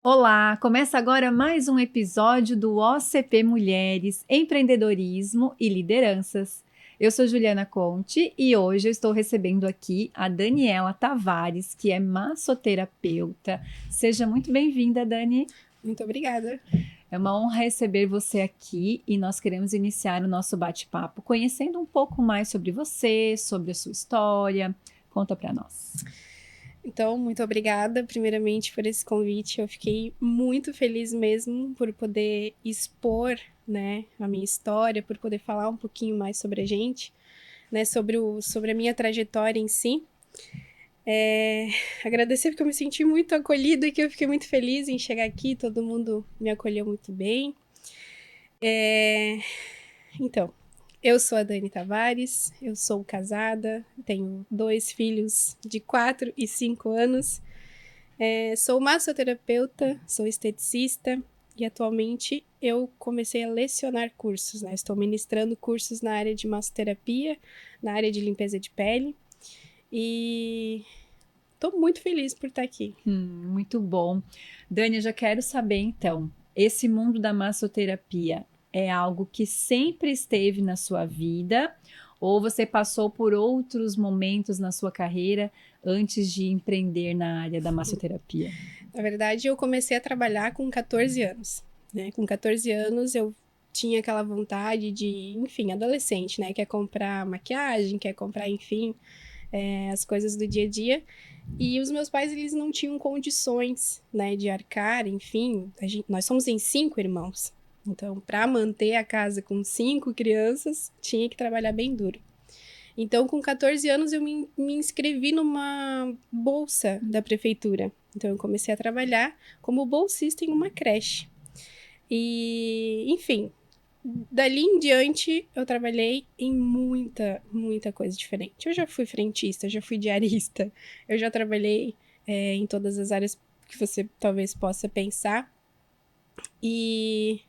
Olá, começa agora mais um episódio do OCP Mulheres, Empreendedorismo e Lideranças. Eu sou Juliana Conte e hoje eu estou recebendo aqui a Daniela Tavares, que é massoterapeuta. Seja muito bem-vinda, Dani. Muito obrigada. É uma honra receber você aqui e nós queremos iniciar o nosso bate-papo conhecendo um pouco mais sobre você, sobre a sua história. Conta para nós. Então, muito obrigada, primeiramente, por esse convite. Eu fiquei muito feliz mesmo por poder expor, né, a minha história, por poder falar um pouquinho mais sobre a gente, né, sobre a minha trajetória em si. Agradecer porque eu me senti muito acolhida e que eu fiquei muito feliz em chegar aqui, todo mundo me acolheu muito bem. Então, eu sou a Dani Tavares, eu sou casada, tenho 2 filhos de 4 e 5 anos. Sou massoterapeuta, sou esteticista e atualmente eu comecei a lecionar cursos, né? Estou ministrando cursos na área de massoterapia, na área de limpeza de pele e estou muito feliz por estar aqui. Muito bom. Dani, eu já quero saber então, esse mundo da massoterapia é algo que sempre esteve na sua vida ou você passou por outros momentos na sua carreira antes de empreender na área da massoterapia? Na verdade, eu comecei a trabalhar com 14 anos, né? Com 14 anos eu tinha aquela vontade de, enfim, adolescente, né? Quer comprar maquiagem, quer comprar, enfim, as coisas do dia a dia. E os meus pais, eles não tinham condições, né, de arcar, enfim. Nós somos em 5 irmãos. Então, para manter a casa com 5 crianças, tinha que trabalhar bem duro. Então, com 14 anos, eu me inscrevi numa bolsa da prefeitura. Então, eu comecei a trabalhar como bolsista em uma creche. E, enfim, dali em diante, eu trabalhei em muita coisa diferente. Eu já fui frentista, já fui diarista, eu já trabalhei em todas as áreas que você talvez possa pensar. E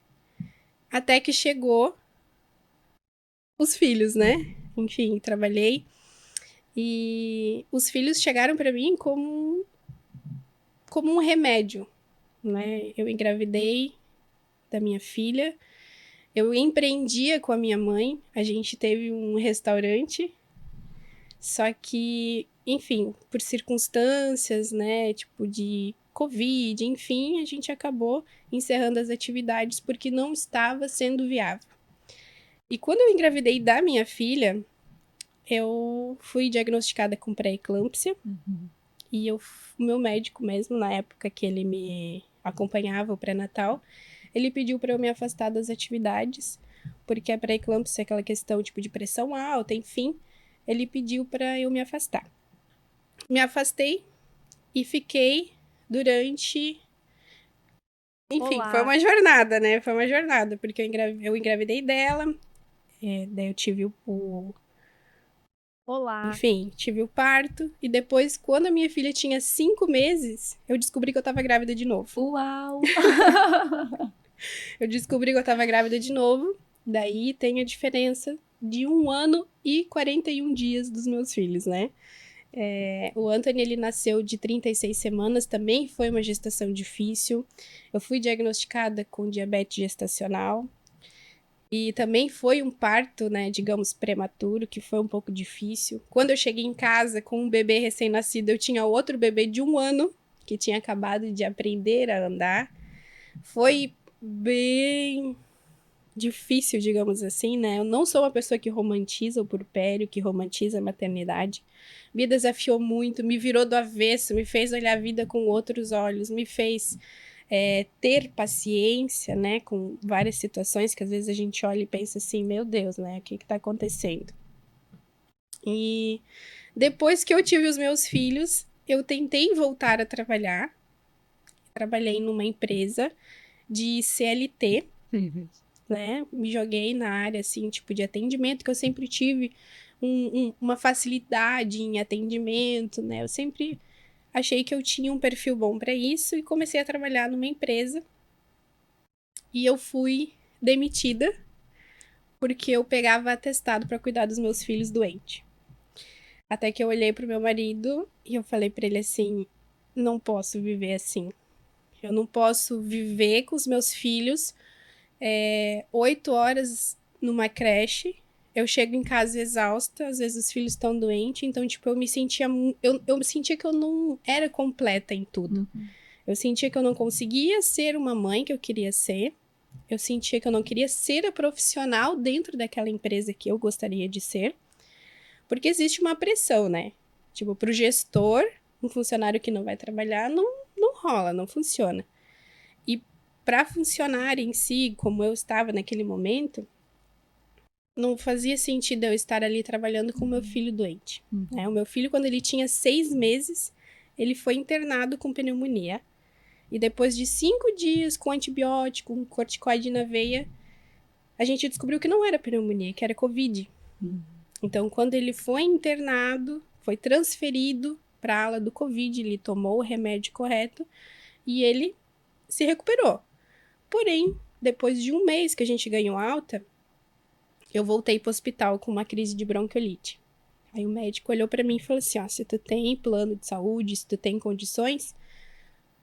até que chegou os filhos, né? Enfim, trabalhei. E os filhos chegaram para mim como um remédio, né? Eu engravidei da minha filha, eu empreendia com a minha mãe, a gente teve um restaurante, só que, enfim, por circunstâncias, né, tipo de Covid, enfim, a gente acabou encerrando as atividades porque não estava sendo viável. E quando eu engravidei da minha filha, eu fui diagnosticada com pré-eclâmpsia. E o meu médico mesmo, na época que ele me acompanhava, o pré-natal, ele pediu para eu me afastar das atividades, porque a pré-eclâmpsia é aquela questão tipo de pressão alta, enfim, ele pediu para eu me afastar. Me afastei e fiquei durante... Enfim, foi Olá. uma jornada, né? Foi uma jornada, porque eu engravidei dela, daí eu tive Olá. enfim, tive o parto, e depois, quando a minha filha tinha 5 meses, eu descobri que eu tava grávida de novo. Uau! Eu descobri que eu tava grávida de novo, daí tem a diferença de 1 ano e 41 dias dos meus filhos, né? O Anthony, ele nasceu de 36 semanas, também foi uma gestação difícil. Eu fui diagnosticada com diabetes gestacional. E também foi um parto, né, digamos, prematuro, que foi um pouco difícil. Quando eu cheguei em casa com um bebê recém-nascido, eu tinha outro bebê de 1 ano, que tinha acabado de aprender a andar. Foi bem difícil, digamos assim, né? Eu não sou uma pessoa que romantiza o puerpério, que romantiza a maternidade. Me desafiou muito, me virou do avesso, me fez olhar a vida com outros olhos, me fez ter paciência, né, com várias situações que às vezes a gente olha e pensa assim, meu Deus, né, o que está acontecendo? E depois que eu tive os meus filhos, eu tentei voltar a trabalhar. Trabalhei numa empresa de CLT, né? Me joguei na área, assim, tipo, de atendimento, que eu sempre tive uma facilidade em atendimento, né? Eu sempre achei que eu tinha um perfil bom para isso e comecei a trabalhar numa empresa. E eu fui demitida porque eu pegava atestado para cuidar dos meus filhos doentes. Até que eu olhei pro meu marido e eu falei para ele assim: não posso viver assim. Eu não posso viver com os meus filhos 8 horas numa creche. Eu chego em casa exausta, às vezes os filhos estão doentes, então, tipo, eu me sentia... Eu sentia que eu não era completa em tudo. Eu sentia que eu não conseguia ser uma mãe que eu queria ser. Eu sentia que eu não queria ser a profissional dentro daquela empresa que eu gostaria de ser. Porque existe uma pressão, né? Tipo, pro gestor, um funcionário que não vai trabalhar, não rola, não funciona. E para funcionar em si, como eu estava naquele momento, não fazia sentido eu estar ali trabalhando com o meu filho doente. Né? O meu filho, quando ele tinha 6 meses, ele foi internado com pneumonia. E depois de 5 dias com antibiótico, com corticoide na veia, a gente descobriu que não era pneumonia, que era Covid. Então, quando ele foi internado, foi transferido para a ala do Covid, ele tomou o remédio correto e ele se recuperou. Porém, depois de 1 mês que a gente ganhou alta, eu voltei para o hospital com uma crise de bronquiolite. Aí o médico olhou para mim e falou assim, ó, se tu tem plano de saúde, se tu tem condições,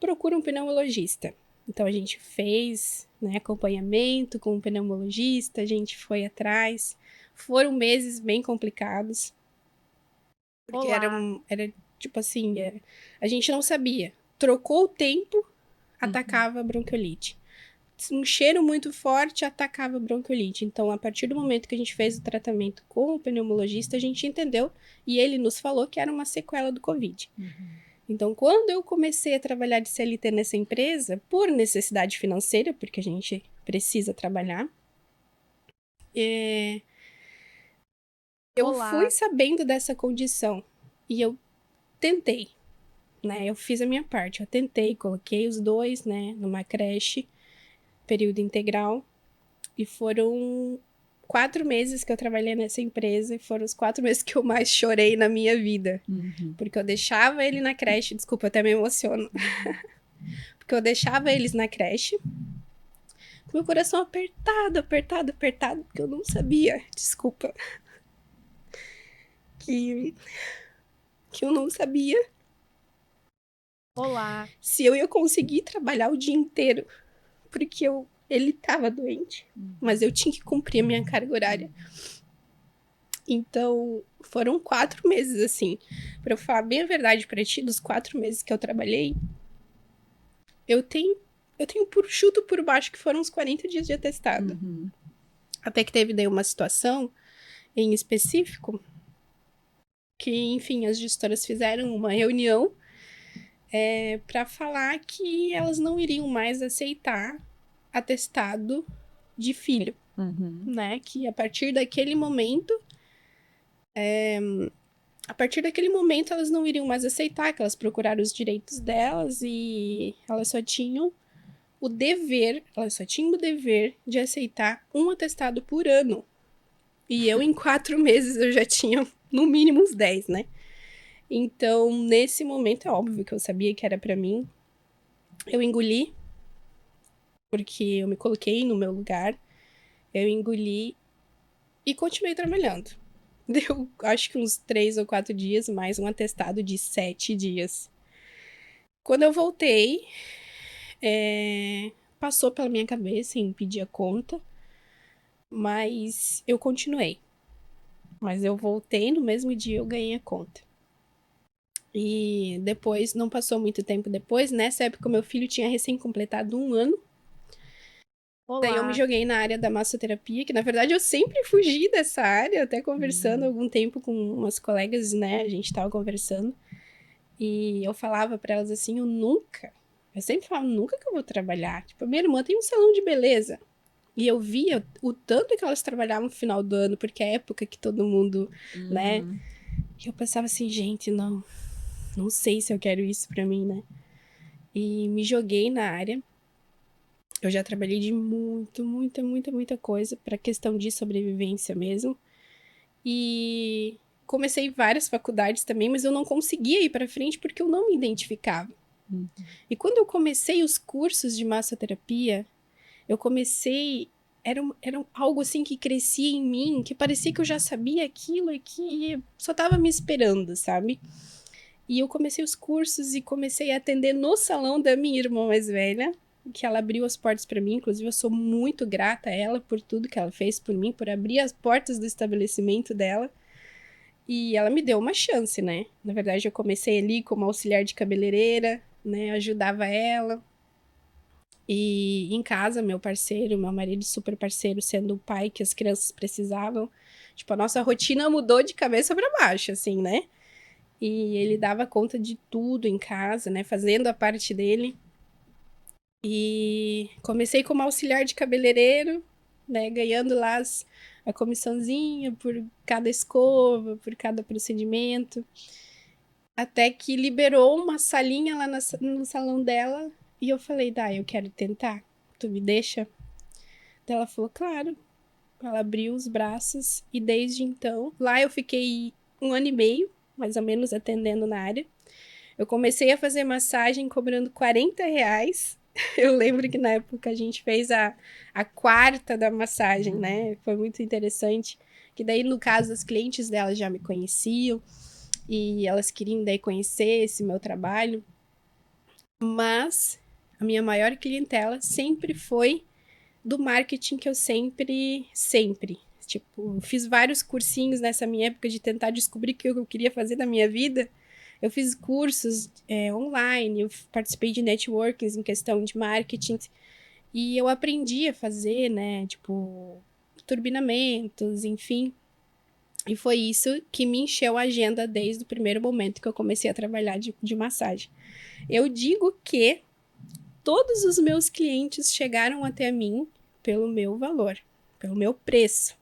procura um pneumologista. Então a gente fez, né, acompanhamento com um pneumologista, a gente foi atrás. Foram meses bem complicados. Porque era tipo assim, a gente não sabia. Trocou o tempo, atacava a bronquiolite. Um cheiro muito forte atacava a bronquiolite. Então, a partir do momento que a gente fez o tratamento com o pneumologista, a gente entendeu e ele nos falou que era uma sequela do Covid. Então, quando eu comecei a trabalhar de CLT nessa empresa, por necessidade financeira, porque a gente precisa trabalhar, eu fui sabendo dessa condição e eu tentei, né? Eu fiz a minha parte, eu tentei, coloquei os dois, né, numa creche, período integral, e foram 4 meses que eu trabalhei nessa empresa e foram os 4 meses que eu mais chorei na minha vida. Porque eu deixava ele na creche, desculpa, eu até me emociono. Porque eu deixava eles na creche, com meu coração apertado, apertado, apertado, porque eu não sabia, desculpa, que eu não sabia se eu ia conseguir trabalhar o dia inteiro, porque ele estava doente, mas eu tinha que cumprir a minha carga horária. Então, foram 4 meses, assim. Pra eu falar bem a verdade pra ti, dos 4 meses que eu trabalhei, eu tenho chuto por baixo que foram uns 40 dias de atestado. Até que teve daí uma situação em específico que, enfim, as gestoras fizeram uma reunião pra falar que elas não iriam mais aceitar atestado de filho, né? Que a partir daquele momento elas não iriam mais aceitar, que elas procuraram os direitos delas e elas só tinham o dever de aceitar um atestado por ano. E eu, em 4 meses, eu já tinha no mínimo uns 10, né? Então, nesse momento, é óbvio que eu sabia que era pra mim. Eu engoli, porque eu me coloquei no meu lugar. Eu engoli e continuei trabalhando. Deu, acho que uns 3 ou 4 dias, mais um atestado de 7 dias. Quando eu voltei, passou pela minha cabeça em pedir a conta, mas eu continuei. Mas eu voltei, no mesmo dia eu ganhei a conta. E depois, não passou muito tempo depois, nessa época meu filho tinha recém completado 1 ano. Daí eu me joguei na área da massoterapia, que na verdade eu sempre fugi dessa área, até conversando algum tempo com umas colegas, né, a gente tava conversando, e eu falava pra elas assim, eu sempre falava, nunca que eu vou trabalhar, tipo, a minha irmã tem um salão de beleza, e eu via o tanto que elas trabalhavam no final do ano, porque é a época que todo mundo, né, e eu pensava assim, gente, não sei se eu quero isso pra mim, né, e me joguei na área. Eu já trabalhei de muita coisa para questão de sobrevivência mesmo. E comecei várias faculdades também, mas eu não conseguia ir para frente porque eu não me identificava. E quando eu comecei os cursos de massoterapia, eu comecei... Era algo assim que crescia em mim, que parecia que eu já sabia aquilo e que só estava me esperando, sabe? E eu comecei os cursos e comecei a atender no salão da minha irmã mais velha, que ela abriu as portas para mim. Inclusive, eu sou muito grata a ela por tudo que ela fez por mim, por abrir as portas do estabelecimento dela. E ela me deu uma chance, né? Na verdade, eu comecei ali como auxiliar de cabeleireira, né? Ajudava ela. E em casa, meu parceiro, meu marido super parceiro, sendo o pai que as crianças precisavam. Tipo, a nossa rotina mudou de cabeça para baixo, assim, né? E ele dava conta de tudo em casa, né? Fazendo a parte dele. E comecei como auxiliar de cabeleireiro, né? Ganhando lá a comissãozinha por cada escova, por cada procedimento. Até que liberou uma salinha lá no salão dela. E eu falei, eu quero tentar. Tu me deixa? Daí ela falou, claro. Ela abriu os braços e desde então, lá eu fiquei 1 ano e meio, mais ou menos, atendendo na área. Eu comecei a fazer massagem cobrando R$ 40. Eu lembro que na época a gente fez a quarta da massagem, né? Foi muito interessante. Que daí, no caso, as clientes dela já me conheciam e elas queriam daí conhecer esse meu trabalho. Mas a minha maior clientela sempre foi do marketing que eu sempre, tipo, fiz vários cursinhos nessa minha época de tentar descobrir o que eu queria fazer na minha vida. Eu fiz cursos online, eu participei de networkings em questão de marketing e eu aprendi a fazer, né, tipo, turbinamentos, enfim. E foi isso que me encheu a agenda desde o primeiro momento que eu comecei a trabalhar de massagem. Eu digo que todos os meus clientes chegaram até mim pelo meu valor, pelo meu preço.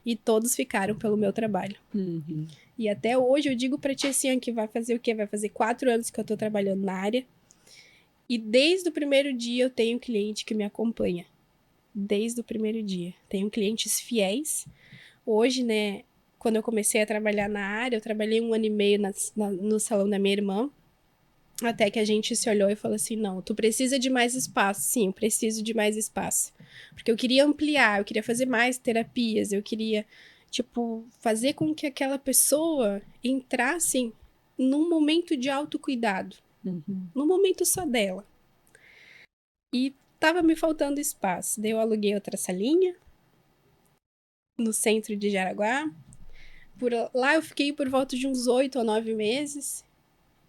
E todos ficaram pelo meu trabalho. Uhum. E até hoje eu digo pra ti assim, que vai fazer o quê? Vai fazer 4 anos que eu tô trabalhando na área. E desde o primeiro dia eu tenho cliente que me acompanha. Desde o primeiro dia. Tenho clientes fiéis. Hoje, né, quando eu comecei a trabalhar na área, eu trabalhei 1 ano e meio no salão da minha irmã. Até que a gente se olhou e falou assim, não, tu precisa de mais espaço. Sim, eu preciso de mais espaço. Porque eu queria ampliar, eu queria fazer mais terapias, eu queria, tipo, fazer com que aquela pessoa entrasse num momento de autocuidado. Uhum. Num momento só dela. E tava me faltando espaço. Daí eu aluguei outra salinha no centro de Jaraguá. Por lá eu fiquei por volta de uns 8 ou 9 meses.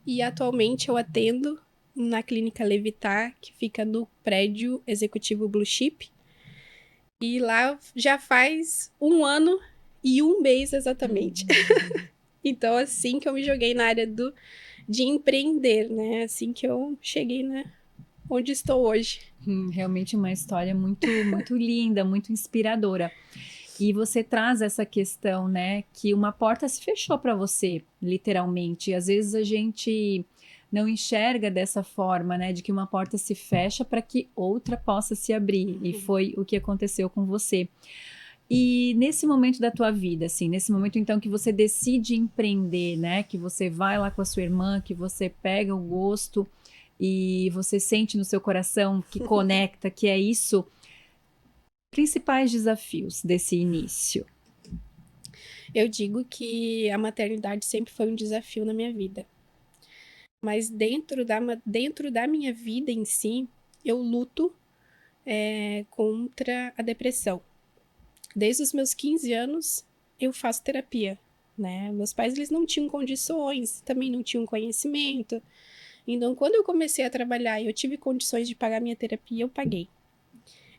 E atualmente eu atendo na clínica Levitar, que fica no prédio executivo Blue Chip. E lá já faz 1 ano e 1 mês exatamente. Então, assim que eu me joguei na área de empreender, né? Assim que eu cheguei onde estou hoje. Realmente uma história muito, muito linda, muito inspiradora. E você traz essa questão, né, que uma porta se fechou para você, literalmente. E às vezes a gente não enxerga dessa forma, né, de que uma porta se fecha para que outra possa se abrir. E foi o que aconteceu com você. E nesse momento da tua vida, assim, nesse momento então que você decide empreender, né, que você vai lá com a sua irmã, que você pega o gosto e você sente no seu coração que conecta, que é isso. Principais desafios desse início? Eu digo que a maternidade sempre foi um desafio na minha vida. Mas dentro da minha vida em si, eu luto contra a depressão. Desde os meus 15 anos, eu faço terapia, né? Meus pais, eles não tinham condições, também não tinham conhecimento. Então, quando eu comecei a trabalhar e eu tive condições de pagar minha terapia, eu paguei.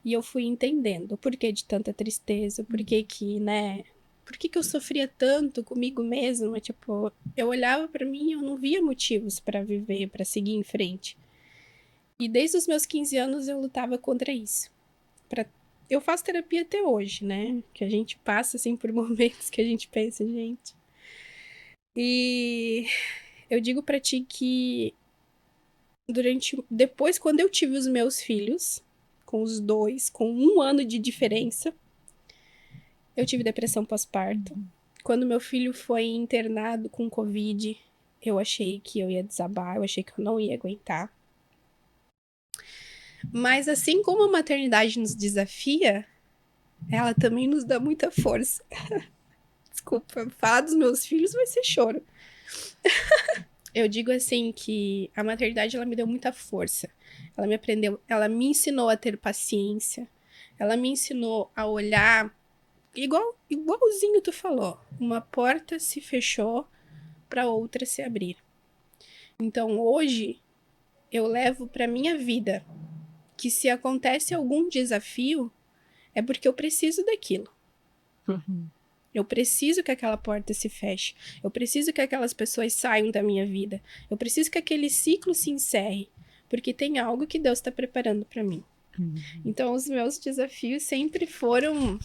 E eu fui entendendo o porquê de tanta tristeza, o porquê que, né? Por que eu sofria tanto comigo mesma? Tipo, eu olhava para mim e eu não via motivos para viver, para seguir em frente. E desde os meus 15 anos eu lutava contra isso. Eu faço terapia até hoje, né? Que a gente passa, assim, por momentos que a gente pensa, gente. E eu digo pra ti que depois, quando eu tive os meus filhos, com os dois, com 1 ano de diferença, eu tive depressão pós-parto. Quando meu filho foi internado com Covid, eu achei que eu ia desabar, eu achei que eu não ia aguentar. Mas assim como a maternidade nos desafia, ela também nos dá muita força. Desculpa, falar dos meus filhos vai ser choro. Eu digo assim que a maternidade ela me deu muita força. Ela me ensinou a ter paciência. Ela me ensinou a olhar igualzinho tu falou. Uma porta se fechou para outra se abrir. Então hoje eu levo para minha vida que se acontece algum desafio é porque eu preciso daquilo. Eu preciso que aquela porta se feche. Eu preciso que aquelas pessoas saiam da minha vida. Eu preciso que aquele ciclo se encerre. Porque tem algo que Deus está preparando para mim. Então, os meus desafios sempre foram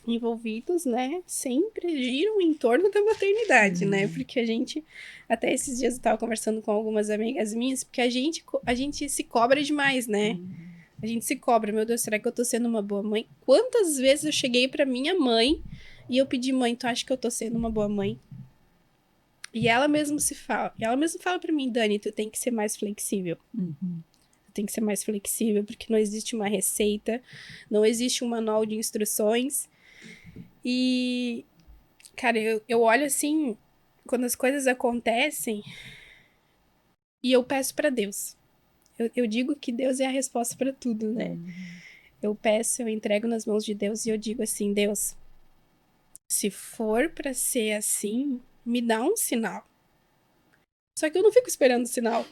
envolvidos, né? Sempre giram em torno da maternidade, né? Porque a gente, até esses dias eu estava conversando com algumas amigas minhas, porque a gente se cobra demais, né? A gente se cobra, meu Deus, será que eu tô sendo uma boa mãe? Quantas vezes eu cheguei pra minha mãe e eu pedi, mãe, tu acha que eu tô sendo uma boa mãe? E ela mesma fala pra mim, Dani, tu tem que ser mais flexível. Tu tem que ser mais flexível, porque não existe uma receita, não existe um manual de instruções. E, cara, eu olho assim, quando as coisas acontecem, e eu peço pra Deus. Eu digo que Deus é a resposta pra tudo, né? Eu peço, eu entrego nas mãos de Deus e eu digo assim, Deus, se for pra ser assim, me dá um sinal. Só que eu não fico esperando sinal.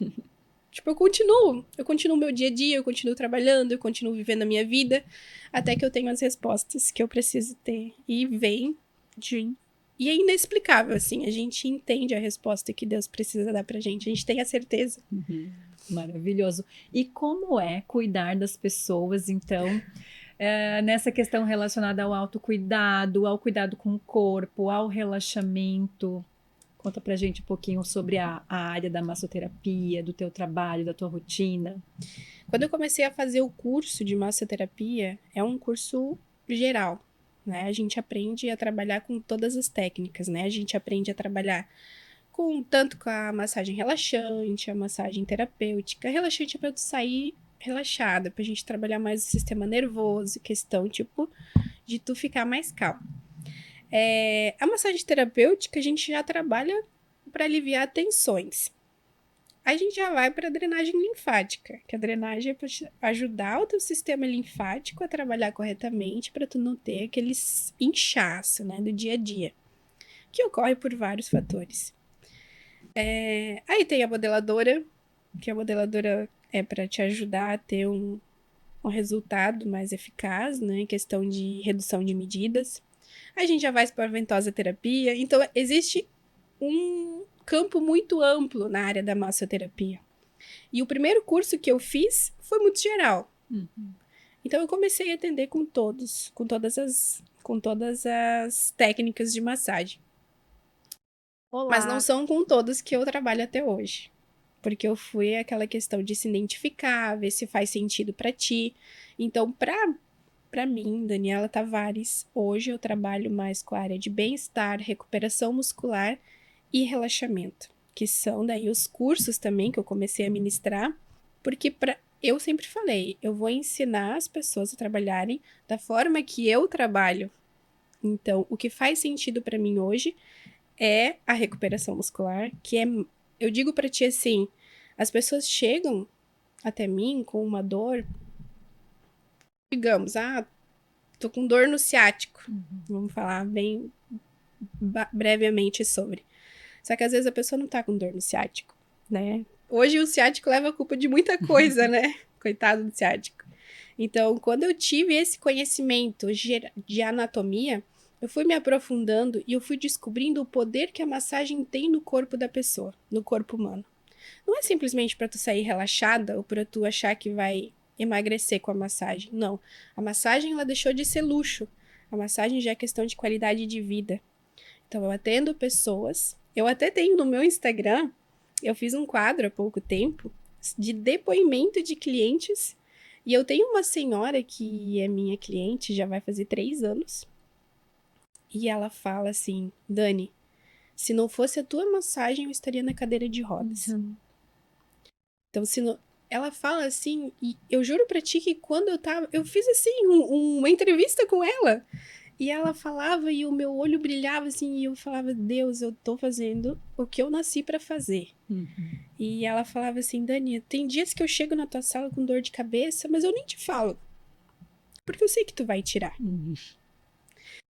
Tipo, eu continuo meu dia a dia, eu continuo trabalhando, eu continuo vivendo a minha vida, até que eu tenho as respostas que eu preciso ter. E vem de... E é inexplicável, assim, a gente entende a resposta que Deus precisa dar pra gente, a gente tem a certeza. Maravilhoso. E como é cuidar das pessoas, então, nessa questão relacionada ao autocuidado, ao cuidado com o corpo, ao relaxamento? Conta pra gente um pouquinho sobre a área da massoterapia, do teu trabalho, da tua rotina. Quando eu comecei a fazer o curso de massoterapia, é um curso geral, né? A gente aprende a trabalhar com todas as técnicas, né? A gente aprende a trabalhar tanto com a massagem relaxante, a massagem terapêutica. Relaxante é para tu sair relaxada, pra gente trabalhar mais o sistema nervoso, questão, tipo, de tu ficar mais calmo. A massagem terapêutica, a gente já trabalha para aliviar tensões. A gente já vai para a drenagem linfática, que a drenagem é para ajudar o teu sistema linfático a trabalhar corretamente para tu não ter aqueles inchaço, né, do dia a dia, que ocorre por vários fatores. Aí tem a modeladora, que a modeladora é para te ajudar a ter um resultado mais eficaz, né, em questão de redução de medidas. A gente já vai para a ventosa terapia, então existe um campo muito amplo na área da massoterapia. E o primeiro curso que eu fiz foi muito geral. Então eu comecei a atender com todas as técnicas de massagem. Olá. Mas não são com todas que eu trabalho até hoje. Porque eu fui aquela questão de se identificar, ver se faz sentido para ti. Então, para mim, Daniela Tavares, hoje eu trabalho mais com a área de bem-estar, recuperação muscular e relaxamento, que são daí os cursos também que eu comecei a ministrar, porque eu sempre falei, eu vou ensinar as pessoas a trabalharem da forma que eu trabalho. Então, o que faz sentido para mim hoje é a recuperação muscular, que eu digo para ti assim, as pessoas chegam até mim com uma dor, digamos, tô com dor no ciático. Vamos falar bem brevemente sobre. Só que às vezes a pessoa não tá com dor no ciático, né? Hoje o ciático leva a culpa de muita coisa, né? Coitado do ciático. Então, quando eu tive esse conhecimento de anatomia, eu fui me aprofundando e eu fui descobrindo o poder que a massagem tem no corpo da pessoa, no corpo humano. Não é simplesmente para tu sair relaxada ou para tu achar que vai emagrecer com a massagem. Não. A massagem ela deixou de ser luxo. A massagem já é questão de qualidade de vida. Então, eu atendo pessoas. Eu até tenho no meu Instagram, eu fiz um quadro há pouco tempo de depoimento de clientes. E eu tenho uma senhora que é minha cliente, já vai fazer 3 anos. E ela fala assim, Dani, se não fosse a tua massagem, eu estaria na cadeira de rodas. Então, se não... ela fala assim, e eu juro pra ti que quando eu fiz assim, uma entrevista com ela. E ela falava e o meu olho brilhava assim, e eu falava, Deus, eu tô fazendo o que eu nasci pra fazer. Uhum. E ela falava assim, Dani, tem dias que eu chego na tua sala com dor de cabeça, mas eu nem te falo, porque eu sei que tu vai tirar. Uhum.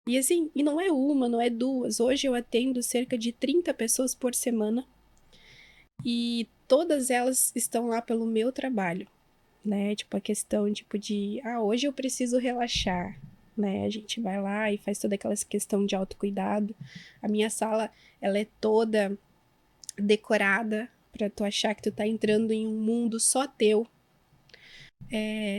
E assim, e não é uma, não é duas. Hoje eu atendo cerca de 30 pessoas por semana e todas elas estão lá pelo meu trabalho, né? Tipo, a questão, tipo, hoje eu preciso relaxar, né? A gente vai lá e faz toda aquela questão de autocuidado. A minha sala, ela é toda decorada pra tu achar que tu tá entrando em um mundo só teu.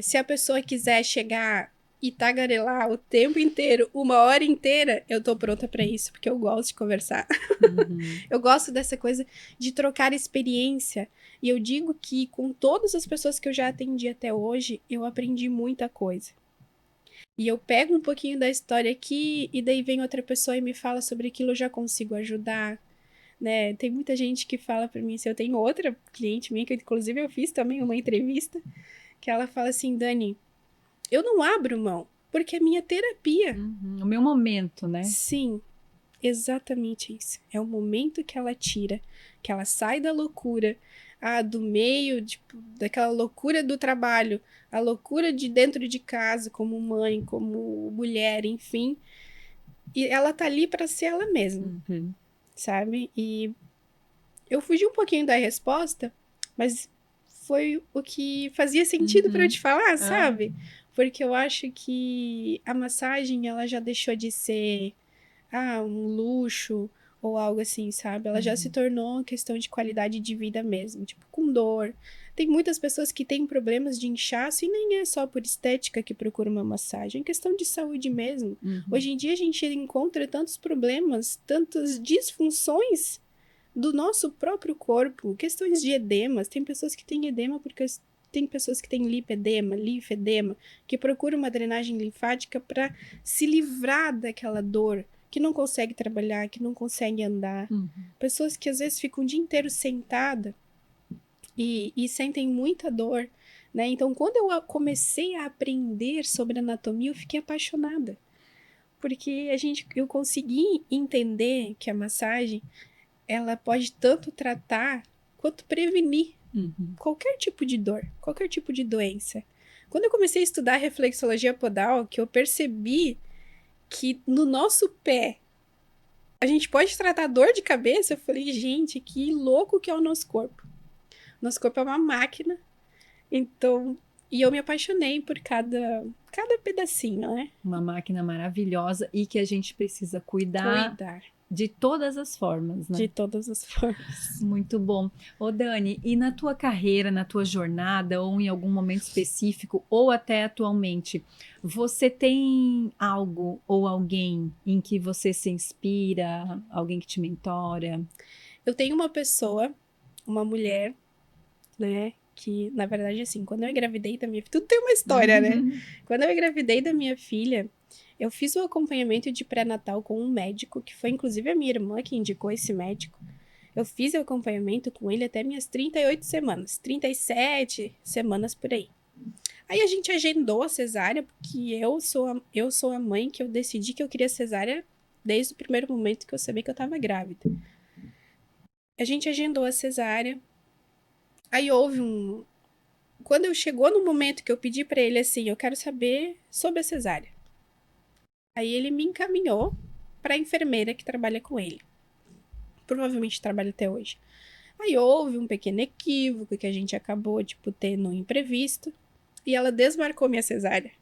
Se a pessoa quiser chegar e tagarelar o tempo inteiro, 1 hora inteira, eu tô pronta pra isso, porque eu gosto de conversar. Uhum. Eu gosto dessa coisa de trocar experiência. E eu digo que com todas as pessoas que eu já atendi até hoje, eu aprendi muita coisa. E eu pego um pouquinho da história aqui, e daí vem outra pessoa e me fala sobre aquilo, eu já consigo ajudar, né? Tem muita gente que fala pra mim, se eu tenho outra cliente minha, que inclusive eu fiz também uma entrevista, que ela fala assim, Dani, eu não abro mão, porque é minha terapia. Uhum. O meu momento, né? Sim, exatamente isso. É o momento que ela tira, que ela sai da loucura, do meio, tipo, daquela loucura do trabalho, a loucura de dentro de casa, como mãe, como mulher, enfim. E ela tá ali para ser ela mesma, Uhum. sabe? E eu fugi um pouquinho da resposta, mas foi o que fazia sentido para eu Uhum. te falar, Ah. sabe? Porque eu acho que a massagem, ela já deixou de ser um luxo ou algo assim, sabe? Ela já se Uhum. tornou uma questão de qualidade de vida mesmo, tipo, com dor. Tem muitas pessoas que têm problemas de inchaço e nem é só por estética que procuram uma massagem, é questão de saúde mesmo. Uhum. Hoje em dia a gente encontra tantos problemas, tantas disfunções do nosso próprio corpo, questões de edemas. Tem pessoas que têm edema porque tem pessoas que têm lipedema, linfedema, que procuram uma drenagem linfática para se livrar daquela dor, que não consegue trabalhar, que não consegue andar. Uhum. Pessoas que às vezes ficam o dia inteiro sentada e sentem muita dor, né? Então, quando eu comecei a aprender sobre anatomia, eu fiquei apaixonada. Porque eu consegui entender que a massagem, ela pode tanto tratar quanto prevenir Uhum. qualquer tipo de dor, qualquer tipo de doença. Quando eu comecei a estudar reflexologia podal, que eu percebi que no nosso pé a gente pode tratar dor de cabeça, eu falei, gente, que louco que é o nosso corpo. Nosso corpo é uma máquina, então. E eu me apaixonei por cada pedacinho, né? Uma máquina maravilhosa e que a gente precisa cuidar Cuidar de todas as formas, de né? todas as formas. Muito bom. Ô Dani, e na tua carreira, na tua jornada, ou em algum momento específico, ou até atualmente, você tem algo ou alguém em que você se inspira, alguém que te mentora? Eu tenho uma pessoa, uma mulher, né? Que, na verdade, assim, quando eu engravidei da minha filha, tudo tem uma história, né? Uhum. Quando eu engravidei da minha filha, eu fiz o acompanhamento de pré-natal com um médico, que foi inclusive a minha irmã que indicou esse médico. Eu fiz o acompanhamento com ele até minhas 38 semanas, 37 semanas por aí. Aí a gente agendou a cesárea, porque eu sou a mãe que eu decidi que eu queria cesárea desde o primeiro momento que eu sabia que eu estava grávida. A gente agendou a cesárea. Aí houve um. Quando eu chegou no momento que eu pedi para ele assim, eu quero saber sobre a cesárea. Aí ele me encaminhou para a enfermeira que trabalha com ele. Provavelmente trabalha até hoje. Aí houve um pequeno equívoco que a gente acabou, tipo, tendo um imprevisto. E ela desmarcou minha cesárea.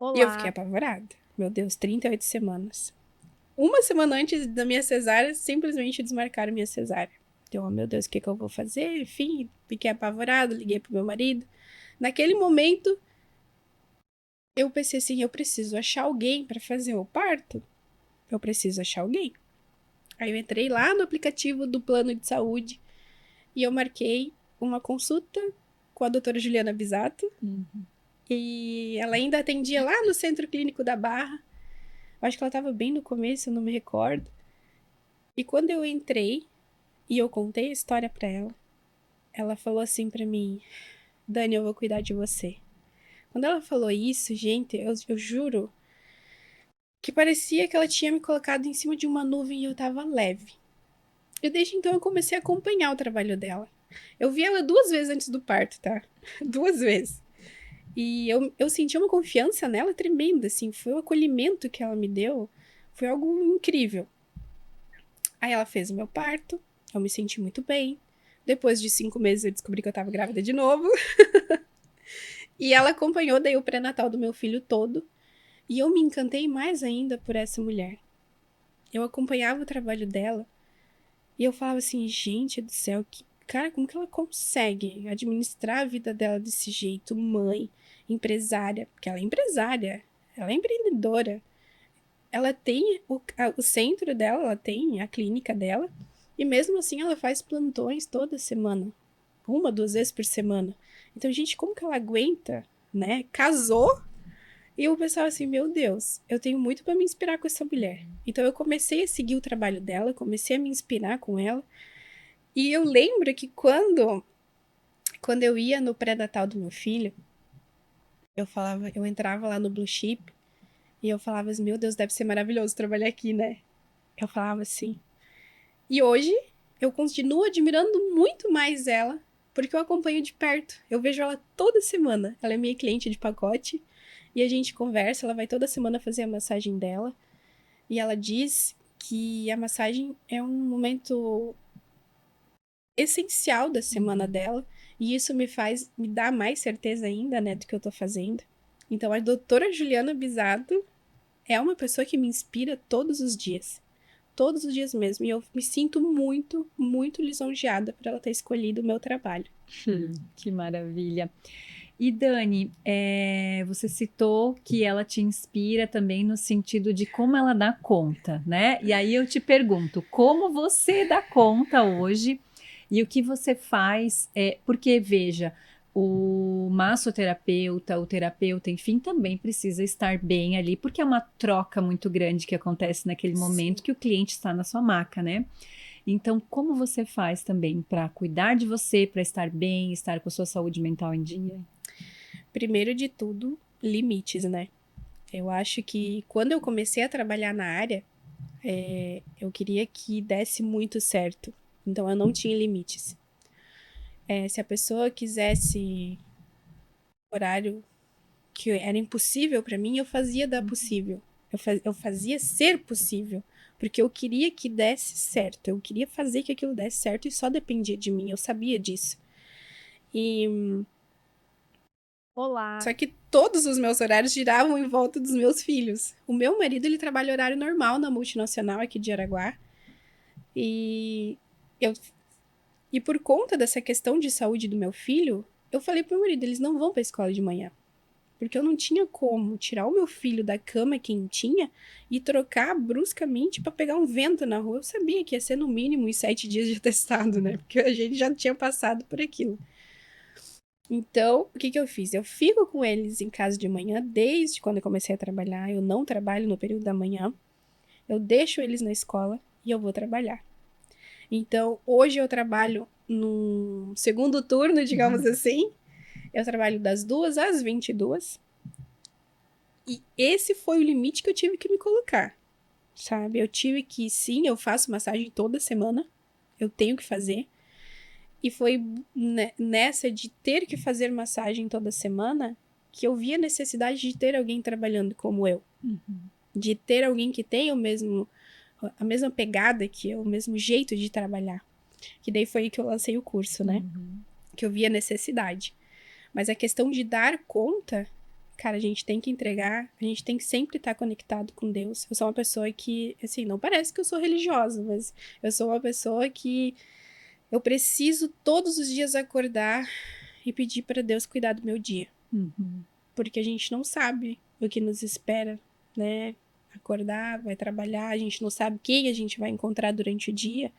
E eu fiquei Olá. apavorada. Meu Deus, 38 semanas. Uma semana antes da minha cesárea, simplesmente desmarcaram minha cesárea. Então, oh, meu Deus, o que eu vou fazer? Enfim, fiquei apavorada, liguei pro meu marido. Naquele momento, eu pensei assim, eu preciso achar alguém para fazer o parto. Eu preciso achar alguém. Aí eu entrei lá no aplicativo do plano de saúde e eu marquei uma consulta com a doutora Juliana Bisato. Uhum. E ela ainda atendia lá no Centro Clínico da Barra. Acho que ela estava bem no começo, eu não me recordo. E quando eu entrei e eu contei a história para ela, ela falou assim para mim: Dani, eu vou cuidar de você. Quando ela falou isso, gente, eu juro, que parecia que ela tinha me colocado em cima de uma nuvem e eu tava leve. E desde então eu comecei a acompanhar o trabalho dela. Eu vi ela 2 vezes antes do parto, tá? 2 vezes. E eu senti uma confiança nela tremenda, assim. Foi o acolhimento que ela me deu. Foi algo incrível. Aí ela fez o meu parto. Eu me senti muito bem. Depois de 5 meses eu descobri que eu tava grávida de novo. E ela acompanhou daí o pré-natal do meu filho todo. E eu me encantei mais ainda por essa mulher. Eu acompanhava o trabalho dela e eu falava assim, gente do céu, cara, como que ela consegue administrar a vida dela desse jeito? Mãe, empresária, porque ela é empresária, ela é empreendedora. Ela tem o centro dela, ela tem a clínica dela, e mesmo assim ela faz plantões toda semana, 1, 2 vezes por semana. Então, gente, como que ela aguenta, né? Casou e eu pensava assim, meu Deus, eu tenho muito para me inspirar com essa mulher. Então eu comecei a seguir o trabalho dela, comecei a me inspirar com ela. E eu lembro que quando eu ia no pré-natal do meu filho, eu entrava lá no Blue Chip e eu falava assim, meu Deus, deve ser maravilhoso trabalhar aqui, né? Eu falava assim. E hoje eu continuo admirando muito mais ela, porque eu acompanho de perto. Eu vejo ela toda semana. Ela é minha cliente de pacote e a gente conversa, ela vai toda semana fazer a massagem dela. E ela diz que a massagem é um momento essencial da semana dela. E isso me dá mais certeza ainda, né, do que eu tô fazendo. Então, a doutora Juliana Bisato é uma pessoa que me inspira todos os dias. Todos os dias mesmo. E eu me sinto muito, muito lisonjeada por ela ter escolhido o meu trabalho. Que maravilha. E Dani, você citou que ela te inspira também no sentido de como ela dá conta, né? E aí eu te pergunto, como você dá conta hoje e o que você faz? Porque, veja, o massoterapeuta, o terapeuta, enfim, também precisa estar bem ali, porque é uma troca muito grande que acontece naquele momento que o cliente está na sua maca, né? Então, como você faz também para cuidar de você, para estar bem, estar com a sua saúde mental em dia? Primeiro de tudo, limites, né? Eu acho que quando eu comecei a trabalhar na área, eu queria que desse muito certo. Então, eu não tinha limites. Se a pessoa quisesse horário que era impossível para mim, eu fazia dar possível. Eu fazia ser possível. Porque eu queria que desse certo. Eu queria fazer que aquilo desse certo e só dependia de mim. Eu sabia disso. E. Olá. Só que todos os meus horários giravam em volta dos meus filhos. O meu marido, ele trabalha horário normal na multinacional aqui de Araguá. E eu e por conta dessa questão de saúde do meu filho, eu falei pro meu marido, eles não vão pra escola de manhã. Porque eu não tinha como tirar o meu filho da cama quentinha e trocar bruscamente para pegar um vento na rua. Eu sabia que ia ser no mínimo uns 7 dias de atestado, né? Porque a gente já tinha passado por aquilo. Então, o que que eu fiz? Eu fico com eles em casa de manhã, desde quando eu comecei a trabalhar. Eu não trabalho no período da manhã. Eu deixo eles na escola e eu vou trabalhar. Então, hoje eu trabalho no segundo turno, digamos assim. Eu trabalho das 2 às 22. E esse foi o limite que eu tive que me colocar, sabe? Eu tive que, sim, eu faço massagem toda semana. Eu tenho que fazer. E foi nessa de ter que fazer massagem toda semana que eu vi a necessidade de ter alguém trabalhando como eu. De ter alguém que tenha a mesma pegada que eu, o mesmo jeito de trabalhar. Que daí foi aí que eu lancei o curso, né? Que eu vi a necessidade. Mas a questão de dar conta, cara, a gente tem que entregar, a gente tem que sempre estar conectado com Deus. Eu sou uma pessoa que, assim, não parece que eu sou religiosa, mas eu sou uma pessoa que eu preciso todos os dias acordar e pedir para Deus cuidar do meu dia. Porque a gente não sabe o que nos espera, né? Acordar, vai trabalhar, a gente não sabe quem a gente vai encontrar durante o dia.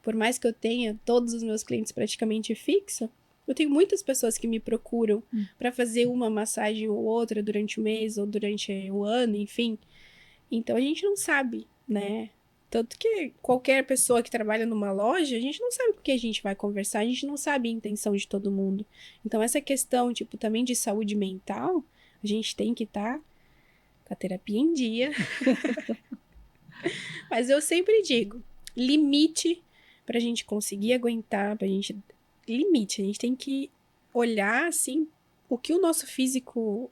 Por mais que eu tenha todos os meus clientes praticamente fixos, eu tenho muitas pessoas que me procuram para fazer uma massagem ou outra durante o mês ou durante o ano, enfim. Então a gente não sabe, né? Tanto que qualquer pessoa que trabalha numa loja, a gente não sabe com quem a gente vai conversar, a gente não sabe a intenção de todo mundo. Então essa questão, tipo, também de saúde mental, a gente tem que estar com a terapia em dia. Mas eu sempre digo, limite pra gente conseguir aguentar, limite, a gente tem que olhar, assim, o que o nosso físico,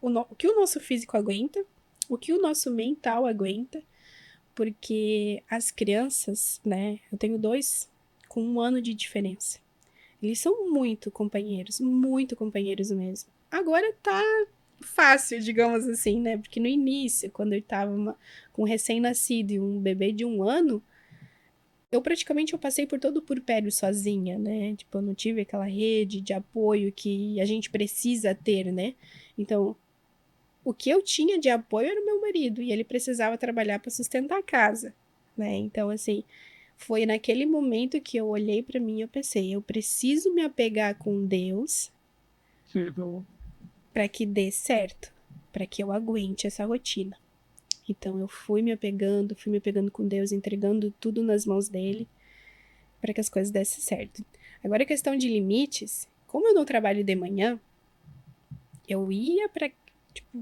o que o nosso físico aguenta, o que o nosso mental aguenta, porque as crianças, né, eu tenho dois com 1 ano de diferença. Eles são muito companheiros mesmo. Agora tá fácil, digamos assim, né? Porque no início, quando eu tava com um recém-nascido e um bebê de 1 ano, eu passei por todo o puerpério sozinha, né? Tipo, eu não tive aquela rede de apoio que a gente precisa ter, né? Então, o que eu tinha de apoio era o meu marido, e ele precisava trabalhar para sustentar a casa, né? Então, assim, foi naquele momento que eu olhei para mim e eu pensei, eu preciso me apegar com Deus para que dê certo, para que eu aguente essa rotina. Então eu fui me apegando com Deus, entregando tudo nas mãos dele para que as coisas dessem certo. Agora a questão de limites, como eu não trabalho de manhã, eu ia para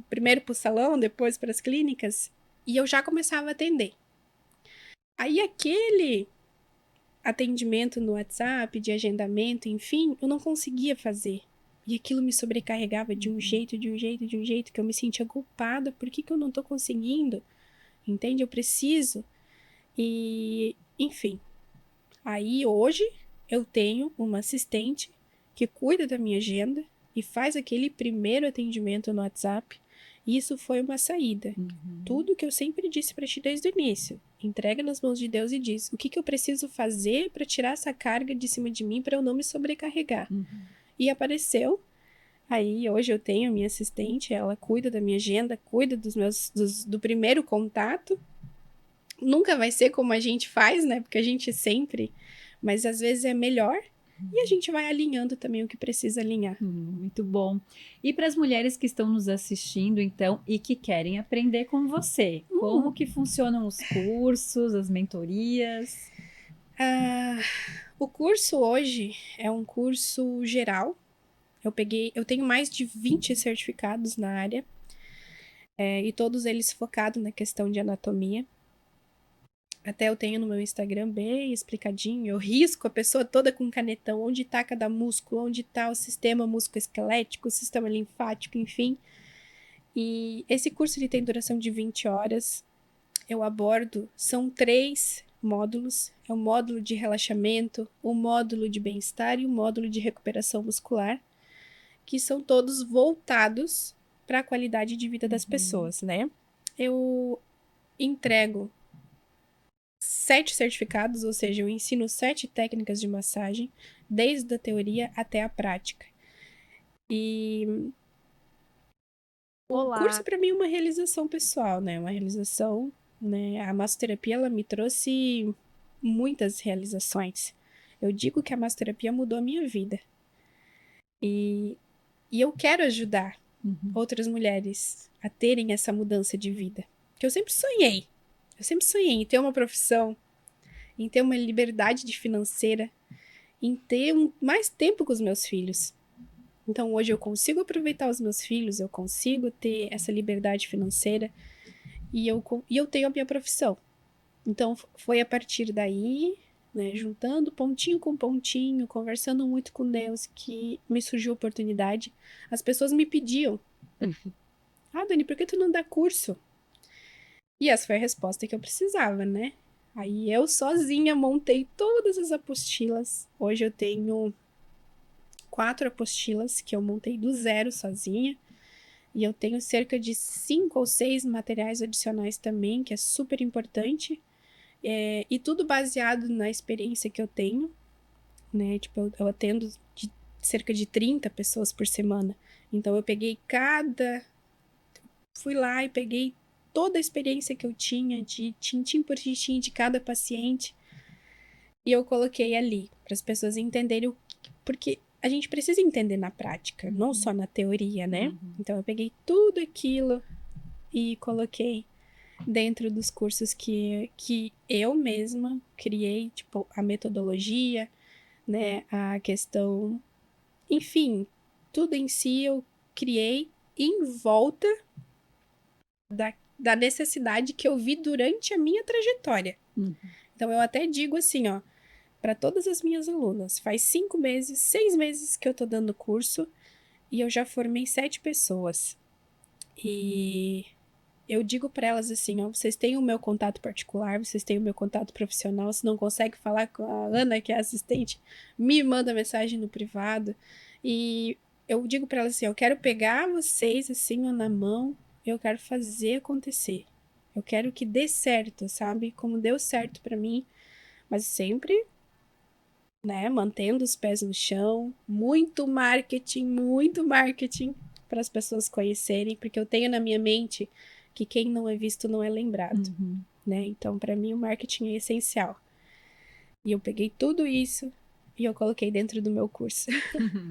primeiro para o salão, depois para as clínicas e eu já começava a atender. Aí aquele atendimento no WhatsApp, de agendamento, enfim, eu não conseguia fazer. E aquilo me sobrecarregava de um jeito, que eu me sentia culpada. Por que eu não tô conseguindo? Entende? Eu preciso. E, enfim. Aí, hoje, eu tenho uma assistente que cuida da minha agenda e faz aquele primeiro atendimento no WhatsApp. E isso foi uma saída. Tudo que eu sempre disse para ti desde o início. Entrega nas mãos de Deus e diz o que eu preciso fazer para tirar essa carga de cima de mim para eu não me sobrecarregar. E apareceu. Aí hoje eu tenho a minha assistente, ela cuida da minha agenda, cuida do primeiro contato. Nunca vai ser como a gente faz, né? Porque a gente sempre, mas às vezes é melhor. E a gente vai alinhando também o que precisa alinhar. Muito bom. E para as mulheres que estão nos assistindo, então, e que querem aprender com você, como que funcionam os cursos, as mentorias? O curso hoje é um curso geral. Eu tenho mais de 20 certificados na área, e todos eles focados na questão de anatomia. Até eu tenho no meu Instagram bem explicadinho. Eu risco a pessoa toda com canetão, onde está cada músculo, onde está o sistema musculoesquelético, o sistema linfático, enfim. E esse curso ele tem duração de 20 horas. Eu abordo, são 3 módulos. É o módulo de relaxamento, o módulo de bem-estar e o módulo de recuperação muscular, que são todos voltados para a qualidade de vida das pessoas, né? Eu entrego 7 certificados, ou seja, eu ensino 7 técnicas de massagem, desde a teoria até a prática. E o curso para mim é uma realização pessoal, né? Uma realização, né? A massoterapia ela me trouxe muitas realizações. Eu digo que a massoterapia mudou a minha vida. E eu quero ajudar outras mulheres a terem essa mudança de vida. Que eu sempre sonhei. Eu sempre sonhei em ter uma profissão, em ter uma liberdade financeira, em ter mais tempo com os meus filhos. Então hoje eu consigo aproveitar os meus filhos, eu consigo ter essa liberdade financeira e eu tenho a minha profissão. Então foi a partir daí, né, juntando pontinho com pontinho, conversando muito com Deus, que me surgiu a oportunidade. As pessoas me pediam, Dani, por que tu não dá curso? E essa foi a resposta que eu precisava, né? Aí eu sozinha montei todas as apostilas. Hoje eu tenho 4 apostilas que eu montei do zero sozinha. E eu tenho cerca de 5 ou 6 materiais adicionais também, que é super importante. E tudo baseado na experiência que eu tenho, né? Tipo, eu atendo cerca de 30 pessoas por semana. Então eu fui lá e peguei toda a experiência que eu tinha, de tintim por tintim de cada paciente, e eu coloquei ali, para as pessoas entenderem porque a gente precisa entender na prática, não só na teoria, né? Então eu peguei tudo aquilo e coloquei dentro dos cursos que eu mesma criei, tipo, a metodologia, né? A questão, enfim, tudo em si eu criei em volta da necessidade que eu vi durante a minha trajetória. Então, eu até digo assim, ó, para todas as minhas alunas, faz 5 meses, 6 meses que eu tô dando curso e eu já formei 7 pessoas. E eu digo para elas assim, ó, vocês têm o meu contato particular, vocês têm o meu contato profissional, se não consegue falar com a Ana, que é a assistente, me manda mensagem no privado. E eu digo para elas assim, eu quero pegar vocês assim, ó, na mão, eu quero fazer acontecer. Eu quero que dê certo, sabe? Como deu certo para mim, mas sempre, né, mantendo os pés no chão, muito marketing para as pessoas conhecerem, porque eu tenho na minha mente que quem não é visto não é lembrado, né? Então, para mim, o marketing é essencial. E eu peguei tudo isso e eu coloquei dentro do meu curso.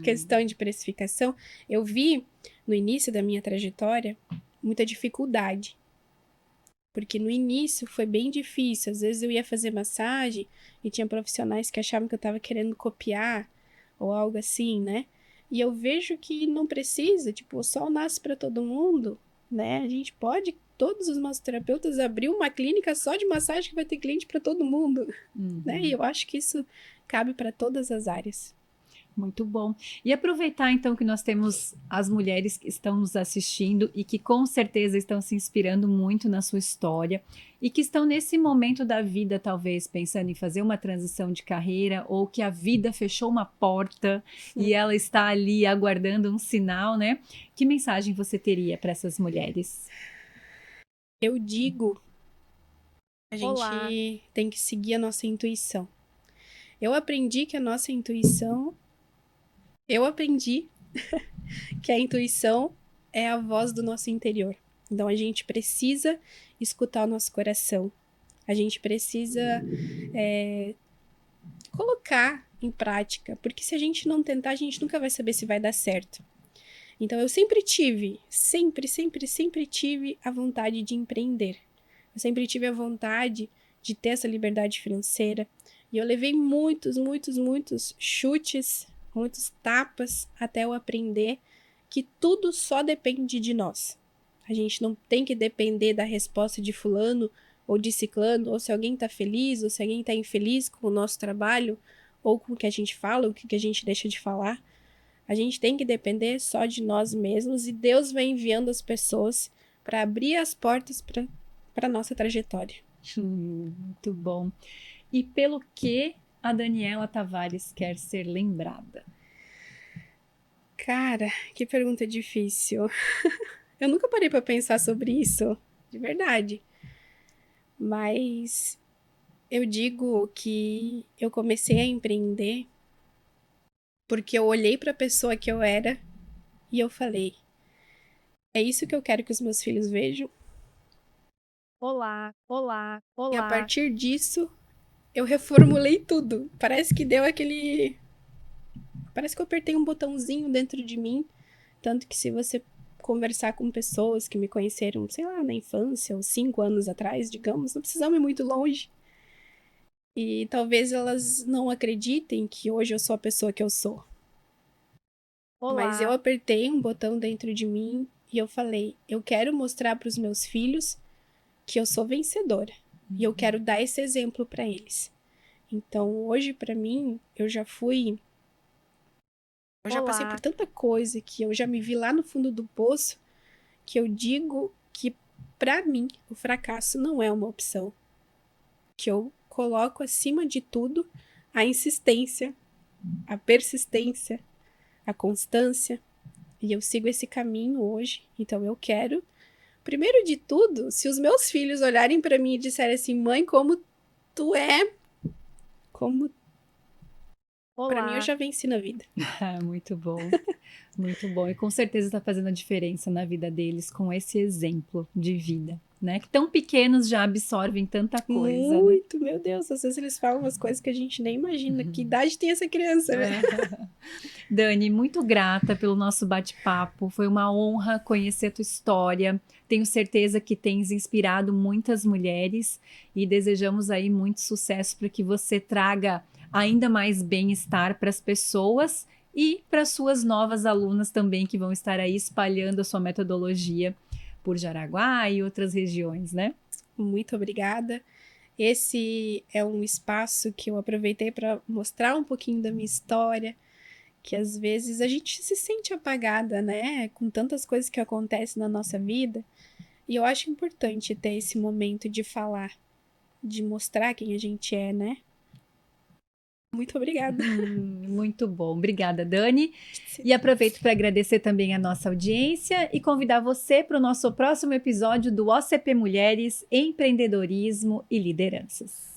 Questão de precificação, eu vi no início da minha trajetória muita dificuldade. Porque no início foi bem difícil. Às vezes eu ia fazer massagem e tinha profissionais que achavam que eu estava querendo copiar ou algo assim, né? E eu vejo que não precisa, tipo, o sol nasce para todo mundo, né? A gente pode, todos os massoterapeutas, abrir uma clínica só de massagem que vai ter cliente para todo mundo, né? E eu acho que isso cabe para todas as áreas. Muito bom. E aproveitar então que nós temos as mulheres que estão nos assistindo e que com certeza estão se inspirando muito na sua história e que estão nesse momento da vida, talvez pensando em fazer uma transição de carreira ou que a vida fechou uma porta e ela está ali aguardando um sinal, né? Que mensagem você teria para essas mulheres? Eu digo, a gente tem que seguir a nossa intuição. Eu aprendi que a intuição é a voz do nosso interior. Então, a gente precisa escutar o nosso coração. A gente precisa colocar em prática. Porque se a gente não tentar, a gente nunca vai saber se vai dar certo. Então, eu sempre tive a vontade de empreender. Eu sempre tive a vontade de ter essa liberdade financeira. E eu levei muitos chutes, muitos tapas até eu aprender que tudo só depende de nós. A gente não tem que depender da resposta de fulano ou de ciclano, ou se alguém está feliz, ou se alguém está infeliz com o nosso trabalho, ou com o que a gente fala, ou o que a gente deixa de falar. A gente tem que depender só de nós mesmos e Deus vai enviando as pessoas para abrir as portas para a nossa trajetória. Muito bom. E pelo que a Daniela Tavares quer ser lembrada? Cara, que pergunta difícil. Eu nunca parei para pensar sobre isso, de verdade. Mas eu digo que eu comecei a empreender porque eu olhei para a pessoa que eu era e eu falei: é isso que eu quero que os meus filhos vejam. Olá. E a partir disso, eu reformulei tudo. Parece que deu aquele. Parece que eu apertei um botãozinho dentro de mim. Tanto que se você conversar com pessoas que me conheceram, sei lá, na infância, ou 5 anos atrás, digamos, não precisamos ir muito longe. E talvez elas não acreditem que hoje eu sou a pessoa que eu sou. Mas eu apertei um botão dentro de mim e eu falei: eu quero mostrar para os meus filhos que eu sou vencedora. E eu quero dar esse exemplo para eles. Então, hoje, para mim, eu já passei por tanta coisa que eu já me vi lá no fundo do poço, que eu digo que, para mim, o fracasso não é uma opção. Que eu coloco acima de tudo a insistência, a persistência, a constância. E eu sigo esse caminho hoje. Então, eu quero, primeiro de tudo, se os meus filhos olharem para mim e disserem assim: mãe, como tu é, para mim eu já venci na vida. Muito bom, muito bom. E com certeza está fazendo a diferença na vida deles com esse exemplo de vida, né? Que tão pequenos já absorvem tanta coisa. Muito, né? Meu Deus, às vezes eles falam umas coisas que a gente nem imagina. Que idade tem essa criança, né? Dani, muito grata pelo nosso bate-papo. Foi uma honra conhecer a tua história. Tenho certeza que tens inspirado muitas mulheres e desejamos aí muito sucesso para que você traga ainda mais bem-estar para as pessoas e para suas novas alunas também que vão estar aí espalhando a sua metodologia por Jaraguá e outras regiões, né? Muito obrigada. Esse é um espaço que eu aproveitei para mostrar um pouquinho da minha história, que às vezes a gente se sente apagada, né? Com tantas coisas que acontecem na nossa vida. E eu acho importante ter esse momento de falar, de mostrar quem a gente é, né? Muito obrigada. Muito bom. Obrigada, Dani. E aproveito para agradecer também a nossa audiência e convidar você para o nosso próximo episódio do OCP Mulheres, Empreendedorismo e Lideranças.